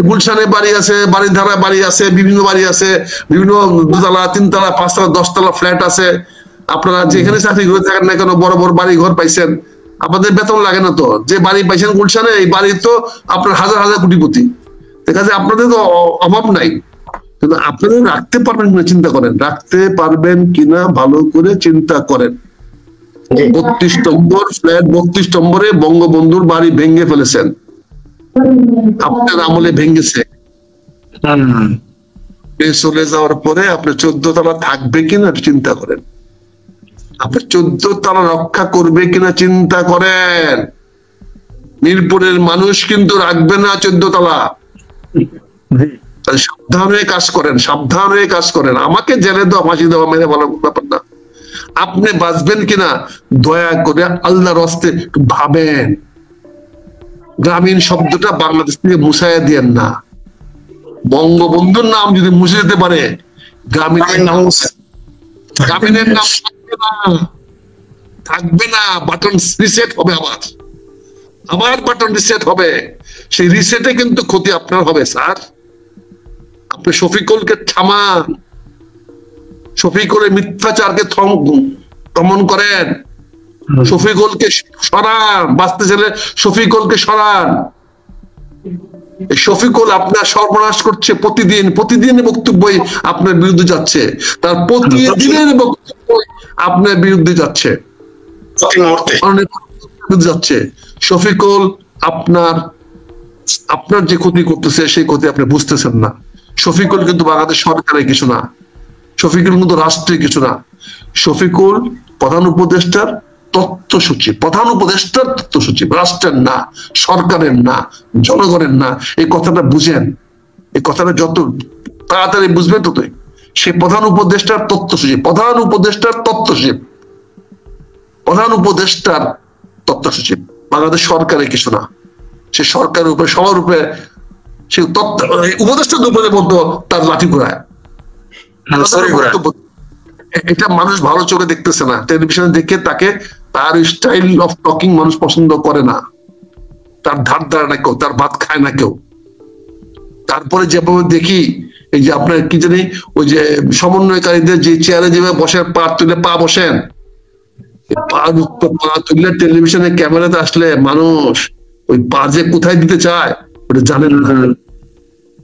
গুলশানে বাড়ি আছে, বাড়িধারা বাড়ি আছে, বিভিন্ন বাড়ি আছে, বিভিন্ন 2তলা 3তলা 5তলা 10তলা ফ্ল্যাট আছে। আপনারা যেখানে চাকরি করে থাকেন না কেন, বড় বড় বাড়ি ঘর পাইছেন, আপনাদের বেতন লাগে না তো। যে বাড়ি পাইছেন গুলশানে, এই বাড়ি তো আপনার হাজার হাজার কোটিপতি। দেখা যায় আপনাদের তো অভাব নাই, কিন্তু আপনাদের রাখতে পারবেন কিনা চিন্তা করেন, রাখতে পারবেন কিনা ভালো করে চিন্তা করেন। 32 নম্বর ফ্ল্যাট, 32 নম্বরে বঙ্গবন্ধুর বাড়ি ভেঙে ফেলেছেন, আপনার আমলে ভেঙেছে। চলে যাওয়ার পরে আপনার 14 তলা থাকবে কিনা চিন্তা করেন, আপনার 14 তলা রক্ষা করবে কিনা চিন্তা করেন। মিরপুরের মানুষ কিন্তু রাখবে না 14 তলা। সাবধান হয়ে কাজ করেন, সাবধান হয়ে কাজ করেন। আমাকে জেলে দেওয়া, ফাঁসি দেওয়া মেরে বলার ব্যাপার না। আপনি বাঁচবেন কিনা দয়া করে আল্লাহর হস্তে ভাবেন। গ্রামীণ শব্দটা বাংলাদেশ থেকে মুছাইয়া দিয়েন না। বঙ্গবন্ধুর নাম যদি মুছে দিতে পারে, গ্রামীণের নাম থাকবে না। বাটন রিসেট হবে, আবার বাটন রিসেট হবে। সেই রিসেটে কিন্তু ক্ষতি আপনার হবে স্যার। আপনি শফিকুলকে থামান, শফিকুলের মিথ্যাচারকে দমন করেন, শফিকুলকে সরান, বাঁচতে চাইলে শফিকুলকে সরান। শফিকুল আপনার সর্বনাশ করছে, প্রতিদিন বক্তব্যই আপনার বিরুদ্ধে যাচ্ছে, তার প্রতিদিনের বক্তব্য আপনার বিরুদ্ধে যাচ্ছে। শফিকুল আপনার যে ক্ষতি করতেছে, সেই ক্ষতি আপনি বুঝতেছেন না। শফিকুল কিন্তু বাংলাদেশ সরকারের কিছু না, শফিকুল কিন্তু রাষ্ট্রের কিছু না। শফিকুল প্রধান উপদেষ্টার তথ্য সচিব, প্রধান উপদেষ্টার তথ্য সচিব, রাষ্ট্রের না, সরকারের না, জনগণের না। এই কথাটা বুঝেন, এই কথাটা যত তাড়াতাড়ি বুঝবেন ততই। সে প্রধান উপদেষ্টার তথ্য সচিব, প্রধান উপদেষ্টার তথ্য সচিব, প্রধান উপদেষ্টার তথ্য সচিব, বাংলাদেশ সরকারের কিছু না। সে সরকারের উপরে, সবার উপরে, সে উপদেষ্টার উপরে মধ্যে তার লাঠি ঘোরায়। এটা মানুষ ভালো চোখে দেখতেছে না। টেলিভিশনে দেখে তাকে, তার স্টাইল অফ টকিং মানুষ পছন্দ করে না, তার ধার ধারে না কেউ, তার ভাত খায় না কেউ। তারপরে যেভাবে দেখি, এই যে আপনার কি জানি, ওই যে সমন্বয়কারীদের যে চেয়ারে যেভাবে বসে, পা তুলে পা বসেন, পা তুললে টেলিভিশনে ক্যামেরাতে আসলে মানুষ ওই পা যে কোথায় দিতে চায় ওটা জানেন না।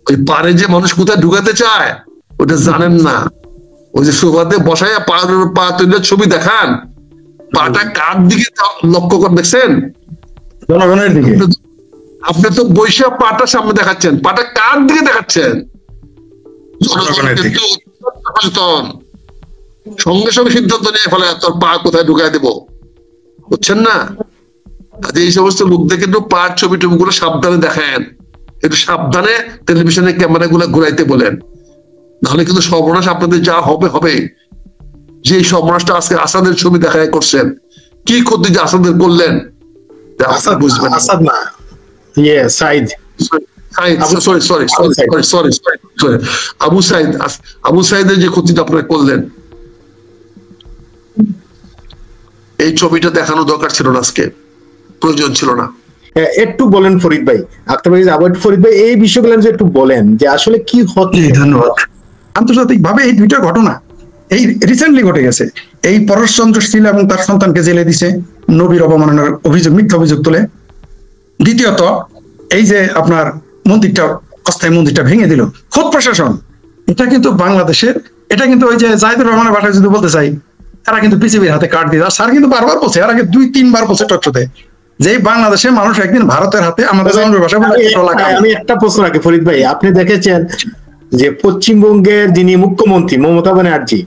ওই পারে যে মানুষ কোথায় ঢুকাতে চায় ওটা জানেন না। ওই যে সোফাতে বসায় পা তুলে ছবি দেখান, পাটা কার দিকে লক্ষ্য করে দেখছেন? জনগণের দিকে। আপনি তো বৈশা পাটা সামনে দেখাচ্ছেন, পাটা কার দিকে দেখাচ্ছেন? সচেতন, সঙ্গে সঙ্গে সিদ্ধান্ত নিয়ে ফেলে তোর পা কোথায় ঢুকাই দেবো, বুঝছেন না? এই সমস্ত লোকদেরকে একটু পার ছবি টবি গুলো সাবধানে দেখেন, একটু সাবধানে টেলিভিশনের ক্যামেরা গুলো ঘুরাইতে বলেন, নাহলে কিন্তু সর্বনাশ আপনাদের যা হবে হবে। যে সর্বনাশটা আজকে আসাদের ছবি দেখায় করছেন, কি ক্ষতি যে আসাদের করলেন বুঝবেন। আবু সাইদের যে ক্ষতিটা আপনারা করলেন, এই ছবিটা দেখানো দরকার ছিল না, আজকে প্রয়োজন ছিল না। একটু বলেন ফরিদ ভাই, আক্তার ভাই, ফরিদ ভাই এই বিষয়গুলো একটু বলেন যে আসলে কি হচ্ছে। ধন্যবাদ। আন্তর্জাতিক ভাবে এই দুইটা ঘটনা এই রিসেন্টলি ঘটে গেছে। এই পরশচন্দ্র শীল এবং তার সন্তানকে জেলে দিছে নবীর অবমাননার অভিযোগ, মিথ্যা অভিযোগ তুলে। দ্বিতীয়ত এই যে আপনার মন্দিরটা, অস্থায়ী মন্দিরটা ভেঙে দিল খোদ প্রশাসন। এটা কিন্তু বাংলাদেশের, এটা কিন্তু ওই যে জাহিদুর রহমানের ভাষায় যদি বলতে চাই, এরা কিন্তু পৃথিবীর হাতে কার্ড দিয়ে, আর স্যার কিন্তু বারবার বলছে, এর আগে 2-3 বার বলছে টকশোতে, যে বাংলাদেশের মানুষ একদিন ভারতের হাতে, আমাদের ভাষা বলে। আমি একটা প্রশ্ন রাখি ফরিদ ভাই, আপনি দেখেছেন যে পশ্চিমবঙ্গের যিনি মুখ্যমন্ত্রী মমতা ব্যানার্জি,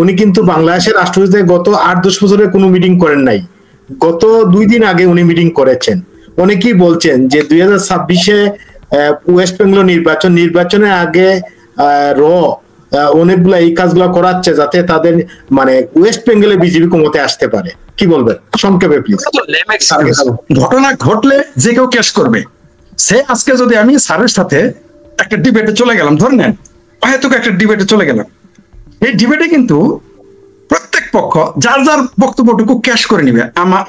উনি কিন্তু বাংলাদেশের রাষ্ট্রপতিতে গত 8-10 বছরের কোনো মিটিং করেন নাই। গত 2 দিন আগে উনি মিটিং করেছেন। অনেকেই বলছেন যে 2026-এ ওয়েস্ট বেঙ্গল নির্বাচনের আগে অনেকগুলা এই কাজগুলো করাচ্ছে যাতে তাদের মানে ওয়েস্ট বেঙ্গলে বিজেপি ক্ষমতায় আসতে পারে। কি বলবেন সংক্ষেপে প্লিজ? ঘটনা ঘটলে যে কেউ ক্যাশ করবে। সে আজকে যদি আমি স্যারের সাথে একটা ডিবেটে চলে গেলাম, ধরে নেন হয়তো একটা ডিবেটে চলে গেলাম, এই ডিবেটে কিন্তু প্রত্যেক পক্ষ যার যার বক্তব্যটুকু ক্যাশ করে নিবে।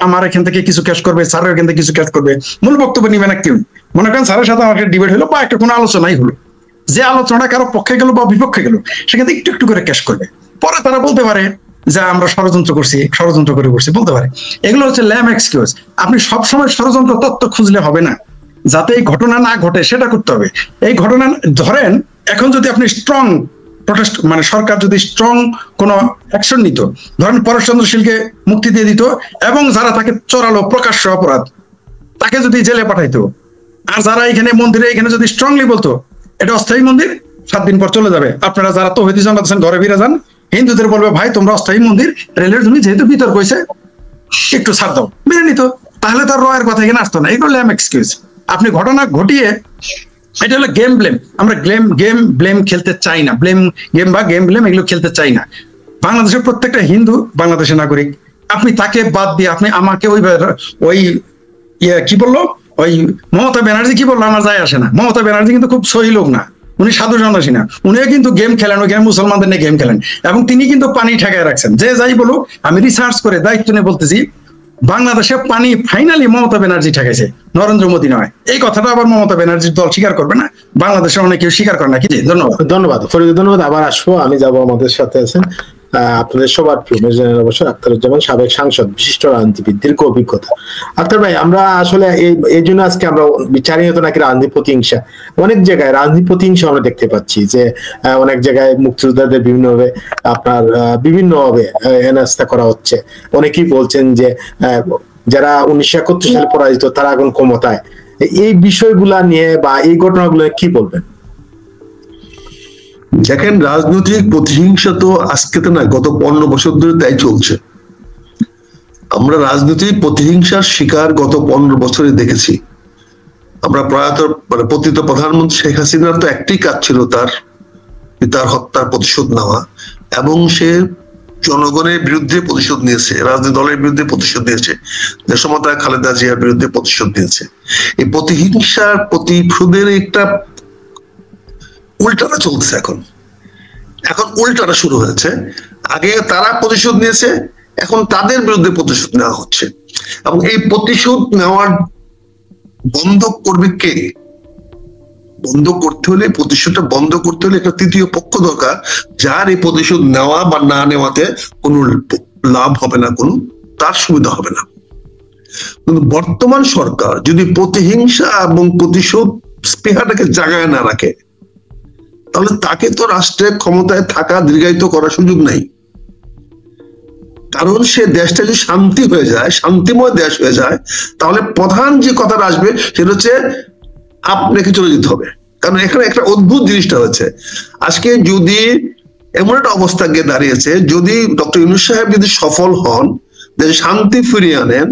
আমার এখান থেকে কিছু ক্যাশ করবে, স্যারের এখান থেকে কিছু ক্যাশ করবে, মূল বক্তব্য নিবে না কেউ। মনে করেন স্যারের সাথে আমাকে ডিবেট হলো বা একটা কোনো আলোচনাই হলো, যে আলোচনাটা কারো পক্ষে গেল বা বিপক্ষে গেল সেখানে একটু একটু করে ক্যাশ করবে, পরে তারা বলতে পারে যে আমরা ষড়যন্ত্র করছি, ষড়যন্ত্র করে করছি, বলতে পারে। এগুলো হচ্ছে ল্যাম এক্সকিউজ। আপনি সবসময় ষড়যন্ত্র তত্ত্ব খুঁজলে হবে না, যাতে এই ঘটনা না ঘটে সেটা করতে হবে। এই ঘটনা ধরেন এখন যদি আপনি স্ট্রং প্রোটেস্ট, মানে সরকার যদি স্ট্রং কোনো অ্যাকশন নিত, ধরেন পরেশচন্দ্র শীলকে মুক্তি দিয়ে দিত এবং যারা তাকে চড়ালো প্রকাশ্য অপরাধ তাকে যদি জেলে পাঠাইতো, আর যারা এখানে মন্দিরে এখানে যদি স্ট্রংলি বলতো এটা অস্থায়ী মন্দির, 7 দিন পর চলে যাবে, আপনারা যারা তৌহিদি জানাচ্ছেন ঘরে ফিরে যান, হিন্দুদের বলবে ভাই তোমরা অস্থায়ী মন্দির, রেলের জমি যেহেতু বিতর্ক হয়েছে একটু ছাড় দাও, মেনে নিত, তাহলে তার রয়ের কথা এখানে আসতো না। এগুলো ল্যাম এক্সকিউজ। আপনি ঘটনা ঘটিয়ে, এটা হলো গেম ব্লেম। আমরা গেম ব্লেম খেলতে চাই না, গেম ব্লেম এগুলো খেলতে চাই না। বাংলাদেশের প্রত্যেকটা হিন্দু বাংলাদেশের নাগরিক, আপনি তাকে বাদ দিয়ে আপনি আমাকে ওই কি বললো ওই মমতা ব্যানার্জি কি বললো আমার যায় আসে না। মমতা ব্যানার্জি কিন্তু খুব সহি লোক না, উনি সাধু সন্ন্যাসী না, উনিও কিন্তু গেম খেলেন, ওইখানে মুসলমানদের নিয়ে গেম খেলেন এবং তিনি কিন্তু পানি ঠেকায় রাখছেন। যে যাই বলুক, আমি রিসার্চ করে দায়িত্ব নিয়ে বলতেছি বাংলাদেশে পানি ফাইনালি মমতা ব্যানার্জি ঠেকাইছে, নরেন্দ্র মোদী নয়। এই কথাটা আবার মমতা ব্যানার্জির দল স্বীকার করবে না, বাংলাদেশে অনেকেও স্বীকার করে না। কি ধন্যবাদ। ধন্যবাদ ফরিদ, ধন্যবাদ। আবার আসবো, আমি যাবো, আমাদের সাথে আছেন আপনাদের সবার প্রিয় মেজর অবশ্য আখতারুজ্জামান, সাবেক সাংসদ, বিশিষ্ট রাজনীতিবিদ, দীর্ঘ অভিজ্ঞতা। আখতার ভাই, আমরা আসলে এই জন্য আজকে আমরা বিচারিত নাকি রাজনীতি প্রতিহিংসা, অনেক জায়গায় রাজনীতি প্রতিহিংসা আমরা দেখতে পাচ্ছি যে অনেক জায়গায় মুক্তিযোদ্ধাদের বিভিন্নভাবে বিভিন্নভাবে হেনস্থা করা হচ্ছে। অনেকেই বলছেন যে যারা 1971 সালে পরাজিত তারা এখন ক্ষমতায়। এই বিষয়গুলা নিয়ে বা এই ঘটনাগুলো কি বলবেন? দেখেন, রাজনৈতিক প্রতিহিংসা তো আজকে তো না, গত 15 বছর ধরে তাই চলছে। আমরা রাজনৈতিক প্রতিহিংসার শিকার গত 15 বছরে দেখেছি। আমরা প্রয়াত পতিত প্রধানমন্ত্রী শেখ হাসিনার তো একটাই কাজ ছিল, তার পিতার হত্যার প্রতিশোধ নেওয়া, এবং সে জনগণের বিরুদ্ধে প্রতিশোধ নিয়েছে, রাজনৈতিক দলের বিরুদ্ধে প্রতিশোধ নিয়েছে, দেশমাতা খালেদা জিয়ার বিরুদ্ধে প্রতিশোধ নিয়েছে। এই প্রতিহিংসার প্রতিশোধের একটা উল্টাটা চলছে এখন উল্টাটা শুরু হয়েছে। আগে তারা প্রতিশোধ নিয়েছে, এখন তাদের বিরুদ্ধে প্রতিশোধ নেওয়া হচ্ছে। এবং এই প্রতিশোধ নেওয়ার বন্ধ করবে কে? বন্ধ করতে হলে, প্রতিশোধটা বন্ধ করতে হলে একটা তৃতীয় পক্ষ দরকার, যার এই প্রতিশোধ নেওয়া বা না নেওয়াতে কোনো লাভ হবে না, কোনো তার সুবিধা হবে না। কিন্তু বর্তমান সরকার যদি প্রতিহিংসা এবং প্রতিশোধ স্পৃহাটাকে জাগায় না রাখে, তাহলে তাকে তো রাষ্ট্রের ক্ষমতায় থাকা দীর্ঘায়িত করার সুযোগ নাই। কারণ সে দেশটা যদি শান্তি হয়ে যায়, শান্তিময় দেশ হয়ে যায়, তাহলে প্রধান যে কথাটা আসবে সেটা হচ্ছে আপনাকে চলে যেতে হবে। কারণ এখানে একটা অদ্ভুত জিনিসটা হচ্ছে, আজকে যদি এমন একটা অবস্থা গিয়ে দাঁড়িয়েছে, যদি ডক্টর ইউনূস সাহেব যদি সফল হন, দেশে শান্তি ফিরিয়ে আনেন,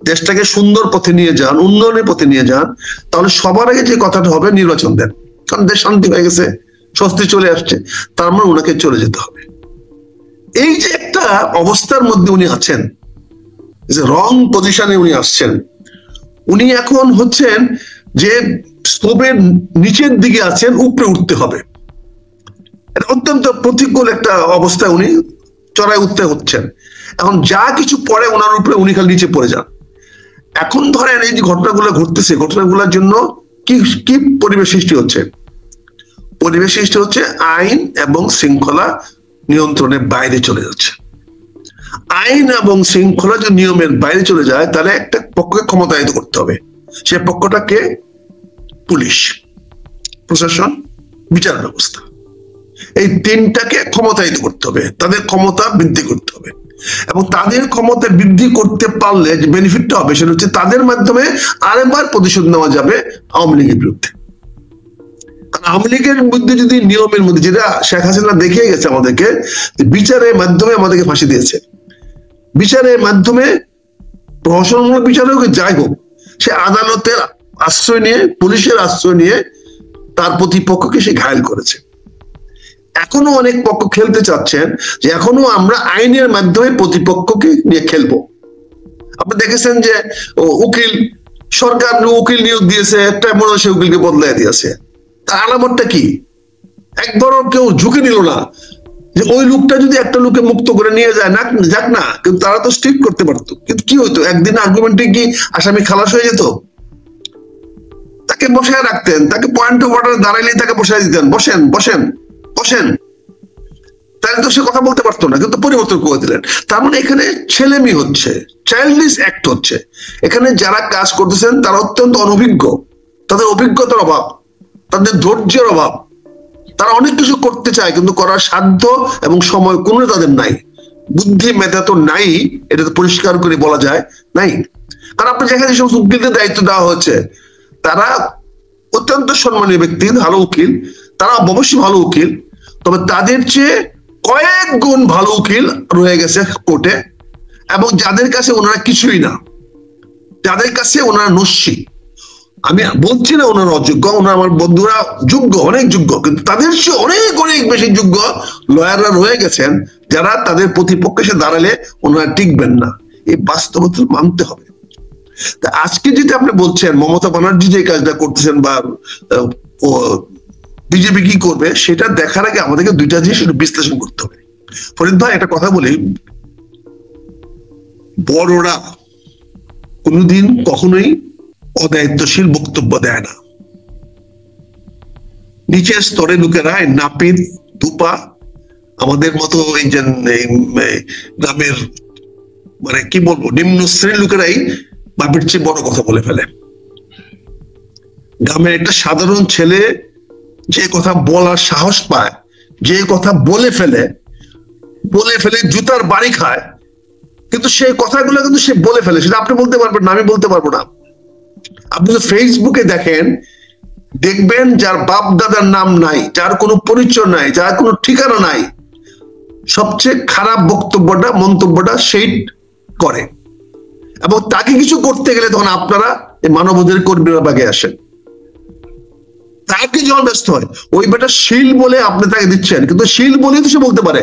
দেশটাকে সুন্দর পথে নিয়ে যান, উন্নয়নের পথে নিয়ে যান, তাহলে সবার আগে যে কথাটা হবে নির্বাচন দেন। কারণ দেশ শান্তি হয়ে গেছে, স্বস্তি চলে আসছে, তার মানে ওনাকে চলে যেতে হবে। এই যে একটা অবস্থার মধ্যে উনি আছেন, যে রং পজিশনে উনি আসছেন, উনি এখন হচ্ছেন যে স্তূপের নিচের দিকে আছেন, উপরে উঠতে হবে। অত্যন্ত প্রতিকূল একটা অবস্থায় উনি চড়াই উঠতে হচ্ছেন। এখন যা কিছু পড়ে ওনার উপরে, উনি খালি নিচে পড়ে যান। এখন ধরেন এই যে ঘটনাগুলো ঘটতেছে, ঘটনাগুলোর জন্য কি কি পরিবেশ সৃষ্টি হচ্ছে? পরিবেশ সৃষ্টি হচ্ছে আইন এবং শৃঙ্খলা নিয়ন্ত্রণের বাইরে চলে যাচ্ছে। আইন এবং শৃঙ্খলা যদি নিয়মের বাইরে চলে যায়, তাহলে একটা পক্ষকে ক্ষমতায়িত করতে হবে। সে পক্ষটা কে? পুলিশ, প্রশাসন, বিচার ব্যবস্থা। এই তিনটাকে ক্ষমতায়িত করতে হবে, তাদের ক্ষমতা বৃদ্ধি করতে হবে। এবং তাদের ক্ষমতা বৃদ্ধি করতে পারলে যে বেনিফিটটা হবে সেটা হচ্ছে তাদের মাধ্যমে আরেকবার প্রতিশোধ নেওয়া যাবে আওয়ামী লীগের বিরুদ্ধে। আওয়ামী লীগের মধ্যে যদি নিয়মের মধ্যে, যেটা শেখ হাসিনা দেখিয়ে গেছে আমাদেরকে, বিচারের মাধ্যমে আমাদেরকে ফাঁসি দিয়েছে, বিচারের মাধ্যমে প্রহসনমূলক বিচার হোক যাই হোক, সে আদালতের আশ্রয় নিয়ে, পুলিশের আশ্রয় নিয়ে তার প্রতিপক্ষকে সে ঘায়েল করেছে। এখনো অনেক পক্ষ খেলতে চাচ্ছেন যে এখনো আমরা আইনের মাধ্যমে প্রতিপক্ষকে নিয়ে খেলবো। আপনি দেখেছেন যে উকিল, সরকার উকিল নিয়োগ দিয়েছে, একটা মনে হয় সে উকিলকে বদলাই দিয়েছে। তার আলামতটা কি? একবারও কেউ ঝুঁকি নিল না যে ওই লোকটা যদি একটা লোকে মুক্ত করে নিয়ে যায়, না যাক না, কিন্তু তারা তো স্ট্রিক করতে পারতো। কিন্তু কি হইতো? একদিন আর্গুমেন্টে কি আসামি খালাস হয়ে যেত? তাকে বসায় রাখতেন, তাকে পয়েন্ট অফ অর্ডারে দাঁড়াইলেই তাকে বসায় দিতেন, বসেন বসেন বসেন, তাহলে তো সে কথা বলতে পারতো না, কিন্তু পরিবর্তন করে দিলেন। তার মানে এখানে ছেলেমি হচ্ছে, চাইল্ডিশ অ্যাক্ট হচ্ছে। এখানে যারা কাজ করতেছেন তারা অত্যন্ত অনভিজ্ঞ, তাদের অভিজ্ঞতার অভাব, তাদের ধৈর্যের অভাব। তারা অনেক কিছু করতে চায় কিন্তু করার সাধ্য এবং সময় কোনো তাদের নাই, বুদ্ধি মেধা তো নাই, এটা তো পরিষ্কার করে বলা যায় নাই। কারণ আপনি যেখানে সমস্ত উকিলদের দায়িত্ব দেওয়া হচ্ছে তারা অত্যন্ত সম্মানীয় ব্যক্তি, ভালো উকিল, তারা অবশ্যই ভালো উকিল, তবে তাদের চেয়ে কয়েক গুণ ভালো উকিল রয়ে গেছে কোর্টে, এবং যাদের কাছে ওনারা কিছুই না, যাদের কাছে ওনারা নস্যি। আমি বলছি না ওনারা অযোগ্য, ওনারা আমার বন্ধুরা যোগ্য, অনেক যোগ্য, কিন্তু তাদের চেয়ে অনেক অনেক বেশি যোগ্য লয়াররা রয়ে গেছেন যারা তাদের প্রতিপক্ষে এসে দাঁড়ালে ওনারা টিকবেন না। এই বাস্তবতা মানতে হবে। আজকে যেটা আপনি বলছেন মমতা ব্যানার্জি যে কাজটা করতেছেন বা বিজেপি কি করবে সেটা দেখার আগে আমাদেরকে দুইটা জিনিস বিশ্লেষণ করতে হবে। ফরিদ ভাই একটা কথা বলি, বড়রা কোনোদিন কখনোই অদায়িত্বশীল বক্তব্য দেয় না। নিচের স্তরে লোকেরা নাপিত দুপা আমাদের মতো এই যে গ্রামের মানে কি বলবো নিম্ন শ্রেণীর লোকেরাই বাপের চেয়ে বড় কথা বলে ফেলে। গ্রামের একটা সাধারণ ছেলে যে কথা বলার সাহস পায়, যে কথা বলে ফেলে জুতার বাড়ি খায়, কিন্তু সেই কথাগুলো কিন্তু সে বলে ফেলে, সেটা আপনি বলতে পারবেন না, আমি বলতে পারবো না। আপনি যদি ফেসবুকে দেখেন দেখবেন যার বাপ দাদার নাম নাই, যার কোনো পরিচয় নাই, যার কোনো ঠিকানা নাই, সবচেয়ে খারাপ বক্তব্যটা মন্তব্যটা সেই করে, এবং তাকে কিছু করতে গেলে তখন আপনারা এই মানবাধিকার কর্মীরা বাগে আসেন। তাকে যখন ব্যস্ত হয় ওই বেটা শিল বলে আপনি তাকে দিচ্ছেন, কিন্তু শিল বলেই তো সে বলতে পারে।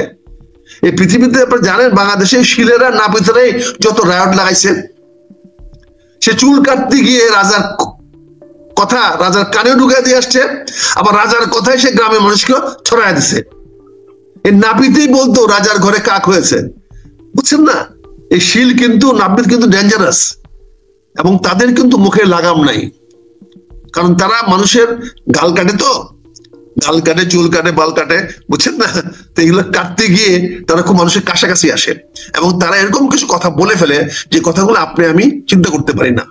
এই পৃথিবীতে আপনারা জানেন বাংলাদেশে শিলেরা নাপিতেরাই যত রায়ট লাগাইছে। সে চুল কাটতে গিয়ে রাজার কথা রাজার কানে ঢুকে দিয়ে আসছে, আবার রাজার কথাই সে গ্রামের মানুষকে ছড়াই দিছে। এই নাপিতেই বলতো রাজার ঘরে কাক হয়েছে, বুঝছেন না? এই শিল কিন্তু নাপিত কিন্তু ডেঞ্জারাস, এবং তাদের কিন্তু মুখে লাগাম নাই, কারণ তারা মানুষের গাল কাটে, তো গাল কাটে, চুল কাটে, বাল কাটে, বুঝছেন না? তো এগুলো কাটতে গিয়ে তারা খুব মানুষের কাছাকাছি আসে, এবং তারা এরকম কিছু কথা বলে ফেলে যে কথাগুলো আপনি আমি চিন্তা করতে পারি না।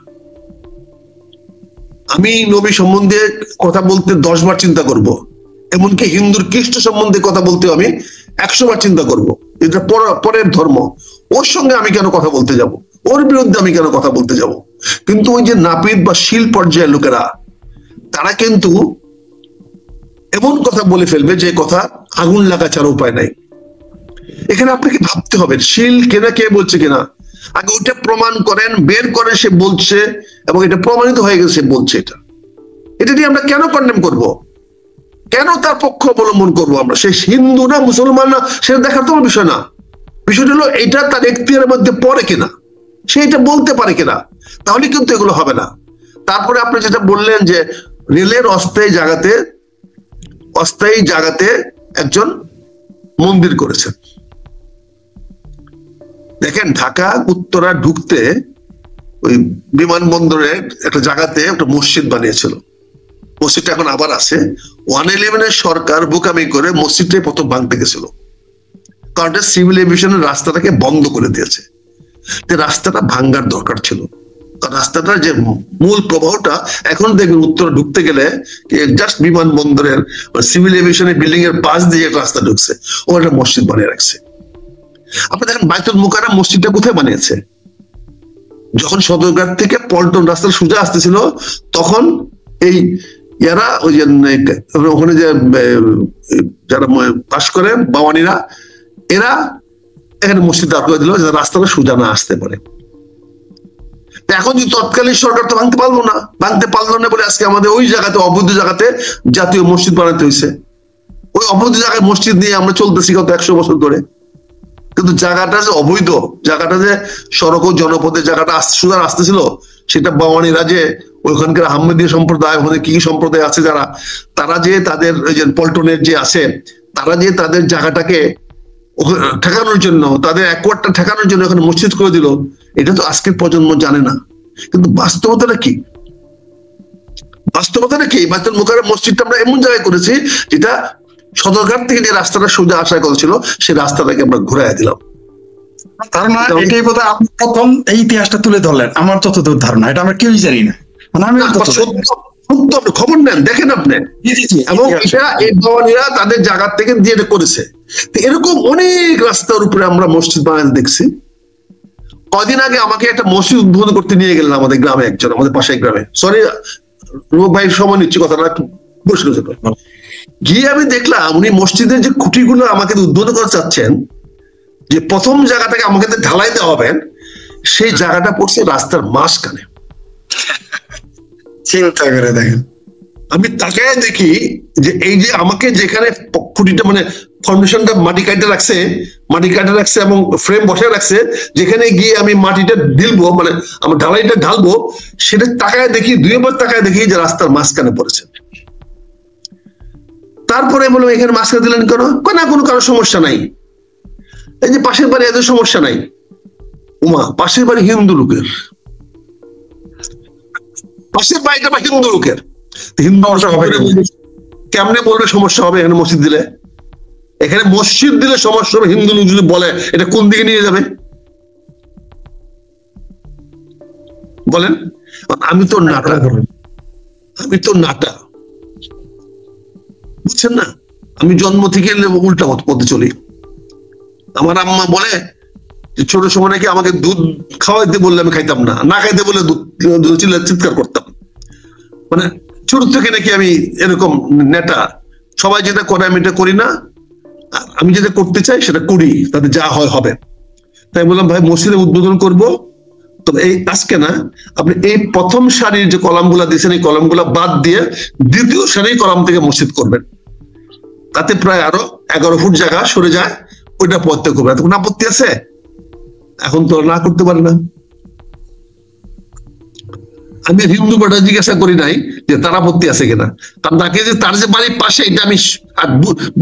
আমি নবী সম্বন্ধে কথা বলতে 10 বার চিন্তা করব, এমনকি হিন্দুর খ্রিস্ট সম্বন্ধে কথা বলতে আমি 100 বার চিন্তা করব। এটা পরের ধর্ম, ওর সঙ্গে আমি কেন কথা বলতে যাব, ওর বিরুদ্ধে আমি কেন কথা বলতে যাব? কিন্তু ওই যে নাপিত বা শিল পর্যায়ের লোকেরা তারা কিন্তু এমন কথা বলে ফেলবে যে কথা আগুন লাগা ছাড়া উপায় নাই। এখানে আপনাকে ভাবতে হবে শিল কেনা কে বলছে কিনা, আগে ওইটা প্রমাণ করেন, বের করে সে বলছে এবং এটা প্রমাণিত হয়ে গেছে বলছে, এটা নিয়ে আমরা কেন কন্ডেম করব, কেন তার পক্ষ অবলম্বন করব? আমরা সে হিন্দু না মুসলমান না সেটা দেখার তো বিষয় না। বিষয়টা হলো এটা তার এখতিয়ারের মধ্যে পড়ে কিনা, সে এটা বলতে পারে কিনা, তাহলে কিন্তু এগুলো হবে না। তারপরে আপনি যেটা বললেন যে রেলের অস্থায়ী জায়গাতে একজন মন্দির করেছেন। দেখেন ঢাকা উত্তরা ঢুকতে ওই বিমানবন্দরের একটা জায়গাতে একটা মসজিদ বানিয়েছিল, মসজিদটা এখন আবার আছে। 111 সরকার বোকামি করে মসজিদটাই প্রথম ভাঙতে গেছিল, কারণ সিভিল এভিয়েশনের রাস্তাটাকে বন্ধ করে দিয়েছে। রাস্তাটা ভাঙ্গার দরকার ছিল, রাস্তাটার যে মূল প্রবাহটা এখন দেখবেন উত্তরে ঢুকতে গেলে জাস্ট বিমানবন্দরের সিভিল এভিয়েশনের বিল্ডিং এর পাশ দিয়ে একটা রাস্তা ঢুকছে, ও একটা মসজিদ বানিয়ে রাখছে। আপনি দেখেন বাইতুল মুকাররম মসজিদটা কোথায় বানিয়েছে? যখন সদরঘাট থেকে পল্টন রাস্তা সোজা আসতেছিল তখন এই এরা ওই যে ওখানে যে যারা বাস করে বাওয়ানিরা, এরা এখানে মসজিদ দাঁড় করে দিল যাতে রাস্তাটা সোজা না আসতে পারে। এখন যে তৎকালীন সরকার তো ভাঙতে পারলো না বলে আজকে আমাদের ওই জায়গাতে অবৈধ জায়গাতে জাতীয় মসজিদ বানাতে হয়েছে। ওই অবৈধ জায়গায় মসজিদ নিয়ে আমরা চলতেছি গত 100 বছর ধরে, কিন্তু জায়গাটা যে অবৈধ, জায়গাটা যে সড়ক ও জনপদের জায়গাটা সুদান আসতেছিল, সেটা বাওয়ানিরা যে ওইখানকার আহমেদীয় সম্প্রদায়, ওখানে কি সম্প্রদায় আছে যারা, তারা যে তাদের ওই যে পল্টনের যে আছে, তারা যে তাদের জায়গাটাকে ঠেকানোর জন্য, তাদের একোয়ারটা ঠেকানোর জন্য ওখানে মসজিদ করে দিল, এটা তো আজকের প্রজন্ম জানে না। কিন্তু বাস্তবতাটা কি? বাস্তবতাটা কি, বাইতুল মুকাররম মসজিদটা আমরা এমন জায়গায় করেছি যেটা সদরঘাট থেকে যে রাস্তাটা সোজা আসার কথা ছিল সেই রাস্তাটাকে আমরা ঘুরাইয়া দিলাম। ধারণা এটাই বোধহয় আপনি প্রথম এই ইতিহাসটা তুলে ধরলেন, আমার যতদূর ধারণা, এটা আমরা কেউই জানি না, মানে আমি সত্য আপনি খবর নেন, দেখেন আপনি। এবং এটা এই ভবানীরা তাদের জায়গা থেকে দিয়ে এটা করেছে। তো এরকম অনেক রাস্তার উপরে আমরা মসজিদ বানাতে দেখছি। কদিন আগে আমাকে একটা মসজিদ উদ্বোধন করতে নিয়ে গেলেন আমাদের গ্রামে একজন, আমাদের পাশের গ্রামে, সরি রূপ ভাই সময় নিচ্ছি কথাটা বসে গিয়ে আমি দেখলাম উনি মসজিদের যে খুঁটিগুলো আমাকে উদ্বোধন করতে চাচ্ছেন, যে প্রথম জায়গাটাকে আমাকে ঢালাই দেওয়া হবে, সেই জায়গাটা পড়ছে রাস্তার মাঝখানে। চিন্তা করে দেখেন, আমি তাকায় দেখি যে এই যে আমাকে যেখানে খুঁটিটা মানে ফাউন্ডেশনটা মাটি কাটে রাখছে এবং ফ্রেম বসে রাখছে, যেখানে গিয়ে আমি মাটিটা ঢেলবো মানে আমার ঢালাইটা ঢালবো, সেটা তাকায় দেখি, দুইবার তাকায় দেখি যে রাস্তার মাঝখানে পড়েছে। তারপরে বললাম এখানে মাঝখানে দিলেন কেন? না কোনো কারো সমস্যা নাই, এই যে পাশের বাড়ি এদের সমস্যা নাই। উমা, পাশের বাড়ি হিন্দু লোকের, পাশের বাড়িটা বা হিন্দু লোকের, হিন্দু কেমনে বলবে সমস্যা হবে এখানে মসজিদ দিলে? এখানে মসজিদ দিলে সমস্যা হবে হিন্দু লোক যদি বলে, এটা কোন দিকে নিয়ে যাবে বলেন? আমি তো নাটা, বুঝছেন না? আমি জন্ম থেকে উল্টা পথে চলি। আমার আম্মা বলে ছোট সময় নাকি আমাকে দুধ খাওয়াইতে বললে আমি খাইতাম না, না খাইতে বলে চিৎকার করতাম। মানে ছোট থেকে নাকি আমি এরকম নেতা, সবাই যেটা করে আমি এটা করি না, আমি যেটা করতে চাই সেটা করি, তাতে যা হয় হবে। তাই বললাম ভাই মসজিদে উদ্বোধন করব, তবে এই আজকে না, আপনি এই প্রথম সারির যে কলামগুলা দিয়েছেন এই কলামগুলা বাদ দিয়ে দ্বিতীয় সারির কলাম থেকে মসজিদ করবেন, তাতে প্রায় আরো 11 ফুট জায়গা সরে যায়, ওইটা পড়তে করবে। এত কোনো আপত্তি আছে? এখন তো না করতে পারে না। আমি হিন্দু বাটা জিজ্ঞাসা করি নাই যে তার আপত্তি আছে কিনা, কারণ তাকে যে তার যে বাড়ির পাশে, এটা আমি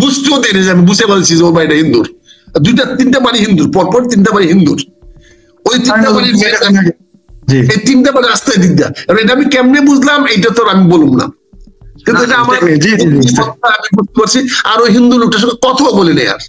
বুঝতেও দেয়নি যে আমি বুঝতে পারছি যে ওর বাড়িটা হিন্দুর। তিনটা বাড়ি হিন্দুর, পরপর 3টা বাড়ি হিন্দুর। ওই 3টা বাড়ির এই 3টা বাড়ি রাস্তায় দিক দেয়, এটা আমি কেমনে বুঝলাম এইটা তো আমি বলুম না, কিন্তু এটা আমার আমি বুঝতে পারছি। আর ওই হিন্দু লোকটার সঙ্গে কথাও বলি নাই আর।